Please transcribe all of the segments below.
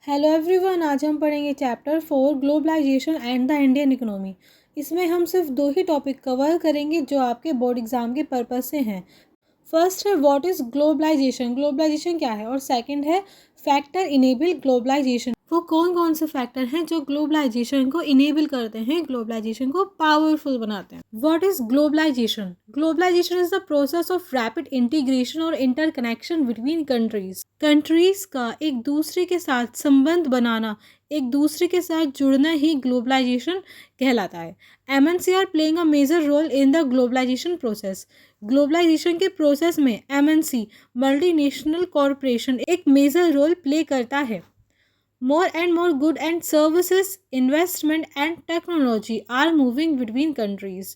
Hello everyone, आज हम पढ़ेंगे chapter 4 globalisation and the Indian economy. इसमें हम सिर्फ दो ही टॉपिक कवर करेंगे जो आपके बोर्ड एग्जाम के पर्पस से हैं। फर्स्ट है व्हाट इज़ ग्लोबलाइजेशन, ग्लोबलाइजेशन क्या है, और सेकंड है फैक्टर इनेबल ग्लोबलाइजेशन। वो कौन कौन से फैक्टर हैं जो ग्लोबलाइजेशन को इनेबल करते हैं, ग्लोबलाइजेशन को पावरफुल बनाते हैं। What is globalisation? Globalisation is the process of rapid integration और इंटरकनेक्शन बिटवीन कंट्रीज का एक दूसरे के साथ संबंध बनाना, एक दूसरे के साथ जुड़ना ही ग्लोबलाइजेशन कहलाता है। MNC are playing a major role in the globalisation process. Globalisation के प्रोसेस में एमएनसी मल्टीनेशनल कॉरपोरेशन एक मेजर रोल प्ले करता है। More and more good and services, investment and technology are moving between countries.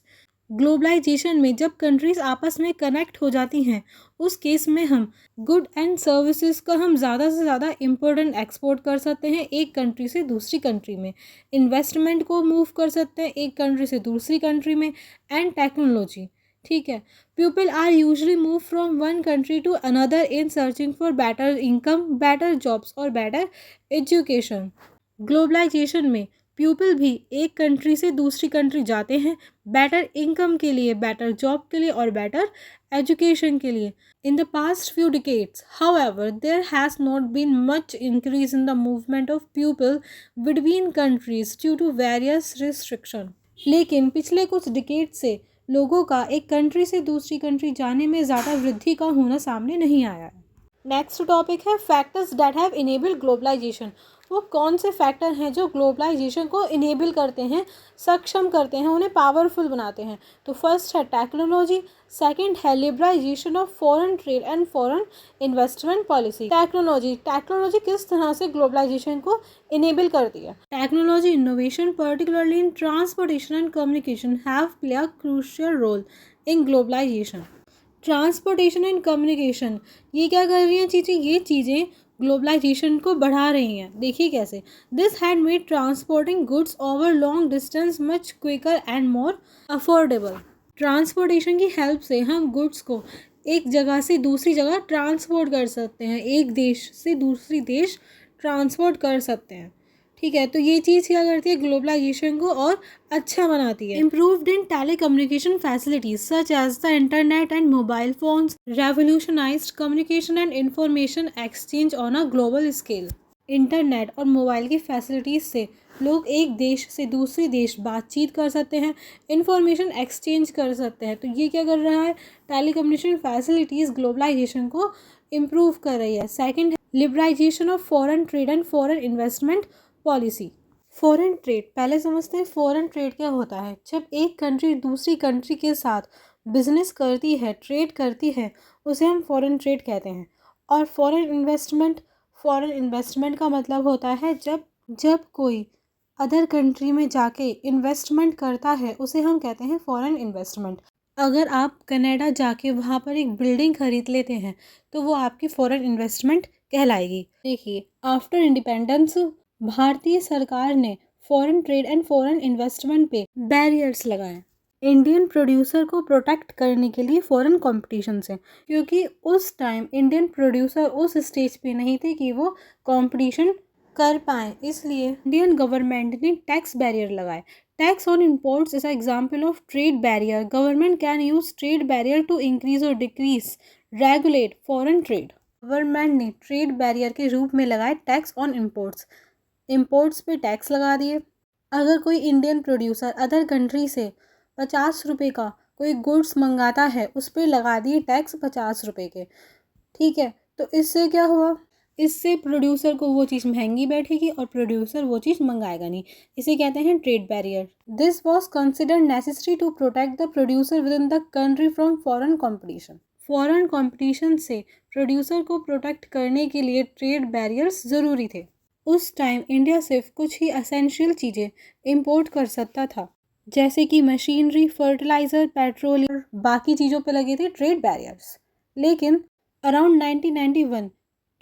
Globalisation में जब countries आपस में connect हो जाती हैं, उस केस में हम गुड एंड सर्विसेज का हम ज़्यादा से ज़्यादा इम्पोर्टेंट एक्सपोर्ट कर सकते हैं एक कंट्री से दूसरी कंट्री में, इन्वेस्टमेंट को मूव कर सकते हैं एक कंट्री से दूसरी कंट्री में, एंड टेक्नोलॉजी। ठीक है, people are usually move from one country to another in searching for better income, better jobs और बेटर एजुकेशन। ग्लोबलाइजेशन में पीपल भी एक कंट्री से दूसरी कंट्री जाते हैं बेटर इनकम के लिए, बेटर जॉब के लिए और बेटर एजुकेशन के लिए। In the past few decades, however, there has not been much increase in the movement of people between countries due to various restrictions. लेकिन पिछले कुछ डिकेड से लोगों का एक कंट्री से दूसरी कंट्री जाने में ज़्यादा वृद्धि का होना सामने नहीं आया है। नेक्स्ट टॉपिक है factors that have enabled globalisation. वो कौन से फैक्टर हैं जो ग्लोबलाइजेशन को इनेबल करते हैं, सक्षम करते हैं, उन्हें पावरफुल बनाते हैं। तो फर्स्ट है टेक्नोलॉजी, सेकंड है liberalisation of foreign trade and foreign investment policy. Technology किस तरह से ग्लोबलाइजेशन को इनेबल करती है? Technology innovation particularly in transportation and communication have play a crucial role in globalisation. Transportation and communication, ये क्या कर रही हैं चीज़ें? ये चीज़ें ग्लोबलाइजेशन को बढ़ा रही हैं। देखिए कैसे। This had made transporting goods over long distance much quicker and more affordable. Transportation की हेल्प से हम गुड्स को एक जगह से दूसरी जगह ट्रांसपोर्ट कर सकते हैं, एक देश से दूसरी देश ट्रांसपोर्ट कर सकते हैं। ठीक है, तो ये चीज़ क्या करती है? ग्लोबलाइजेशन को और अच्छा बनाती है। Improved in telecommunication facilities such as the internet and mobile phones revolutionised communication and information exchange on a global scale. Internet और मोबाइल की फैसिलिटीज़ से लोग एक देश से दूसरे देश बातचीत कर सकते हैं, इंफॉर्मेशन एक्सचेंज कर सकते हैं। तो ये क्या कर रहा है? टेलीकम्युनिकेशन फैसिलिटीज़ ग्लोबलाइजेशन को इम्प्रूव कर रही है। सेकंड है liberalisation of foreign trade and foreign investment policy. Foreign trade, पहले समझते हैं फॉरेन ट्रेड क्या होता है। जब एक कंट्री दूसरी कंट्री के साथ बिजनेस करती है, ट्रेड करती है, उसे हम फॉरेन ट्रेड कहते हैं। और फॉरेन इन्वेस्टमेंट का मतलब होता है जब कोई अदर कंट्री में जाके इन्वेस्टमेंट करता है, उसे हम कहते हैं फॉरेन इन्वेस्टमेंट। अगर आप कनाडा जाके वहाँ पर एक बिल्डिंग खरीद लेते हैं तो वो आपकी फॉरेन इन्वेस्टमेंट कहलाएगी। देखिए, आफ्टर इंडिपेंडेंस भारतीय सरकार ने foreign trade and foreign investment पे बैरियर्स लगाए इंडियन प्रोड्यूसर को प्रोटेक्ट करने के लिए फॉरेन कंपटीशन से, क्योंकि उस टाइम इंडियन प्रोड्यूसर उस स्टेज पे नहीं थे कि वो कंपटीशन कर पाए, इसलिए इंडियन गवर्नमेंट ने टैक्स बैरियर लगाए। Tax on imports is a example of trade barrier. Government can use trade barrier to increase और decrease regulate foreign trade. Government ने ट्रेड बैरियर के रूप में लगाए टैक्स ऑन इम्पोर्ट्स पे टैक्स लगा दिए। अगर कोई इंडियन प्रोड्यूसर अदर कंट्री से 50 रुपये का कोई गुड्स मंगाता है, उस पर लगा दिए टैक्स 50 रुपये के। ठीक है, तो इससे क्या हुआ? इससे प्रोड्यूसर को वो चीज़ महंगी बैठेगी और प्रोड्यूसर वो चीज़ मंगाएगा नहीं। इसे कहते हैं trade barrier. This was considered necessary to protect the producer with in the country from foreign competition. Foreign competition से प्रोड्यूसर को प्रोटेक्ट करने के लिए ट्रेड बैरियर्स ज़रूरी थे। उस टाइम इंडिया सिर्फ कुछ ही असेंशियल चीज़ें इंपोर्ट कर सकता था, जैसे कि मशीनरी, फर्टिलाइज़र, पेट्रोल और बाकी चीज़ों पे लगे थे ट्रेड बैरियर्स। लेकिन अराउंड 1991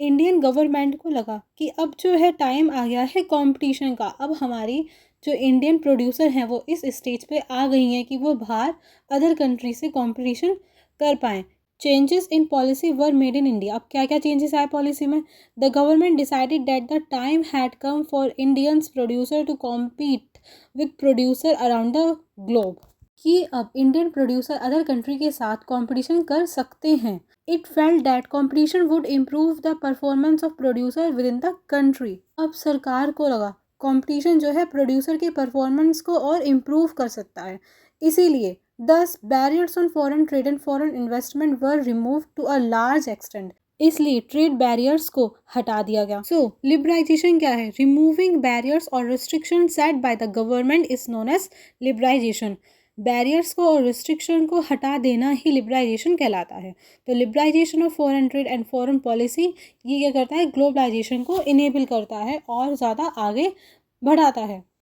इंडियन गवर्नमेंट को लगा कि अब जो है टाइम आ गया है कंपटीशन का। अब हमारी जो इंडियन प्रोड्यूसर हैं वो इस स्टेज पे आ गई हैं कि वो बाहर अदर कंट्री से कंपटीशन कर पाएँ। Changes in policy were made in India. अब क्या क्या चेंजेस आए पॉलिसी में? The government decided that the time had come for Indians producer to compete with producer around the globe, कि अब इंडियन प्रोड्यूसर अदर कंट्री के साथ competition कर सकते हैं। It felt that competition would improve the performance of producer with in the country. अब सरकार को लगा कंपटीशन जो है प्रोड्यूसर के परफॉर्मेंस को और इम्प्रूव कर सकता है, इसीलिए these barriers on foreign trade and foreign investment were remove to a large extent. इसलिए ट्रेड बैरियर्स को हटा दिया गया। सो लिबराइजेशन क्या है? रिमूविंग बैरियर्स और restriction set by the government is known as liberalisation. Barriers को और रिस्ट्रिक्शन को हटा देना ही लिबराइजेशन कहलाता है। तो liberalisation of foreign trade and foreign policy ये क्या करता है? ग्लोबलाइजेशन को इनेबल करता है और ज़्यादा आगे बढ़ाता है।